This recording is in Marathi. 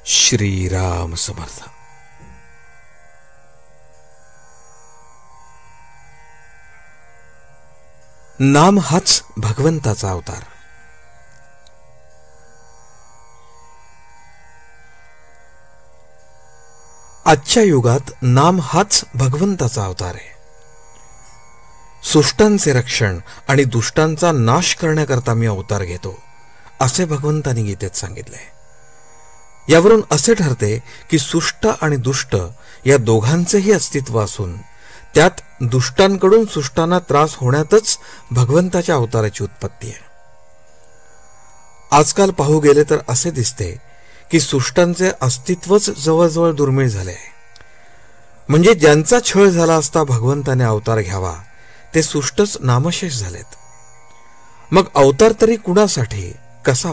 श्रीराम समर्थ. नाम हाच भगवंताचा अवतार. आजच्या युगात नाम हाच भगवंताचा अवतार आहे. सुष्टांचे रक्षण आणि दुष्टांचा नाश करण्याकरता मी अवतार घेतो, असे भगवंतांनी गीतेत सांगितले. यावरून असे ठरते की सुष्ट आणि दुष्ट या दोघांचेही अस्तित्व असून त्यात दुष्टांकडून सुष्टांना त्रास होण्यातच भगवंताच्या अवताराची उत्पत्ती आहे. आजकाल पाहू गेले तर असे दिसते की सुष्टांचे अस्तित्वच जवळजवळ दुर्मिळ झाले आहे. म्हणजे ज्यांचा छळ झाला असता भगवंताने अवतार घ्यावा ते सुष्टच नामशेष झालेत. मग अवतार तरी कुणासाठी, कसा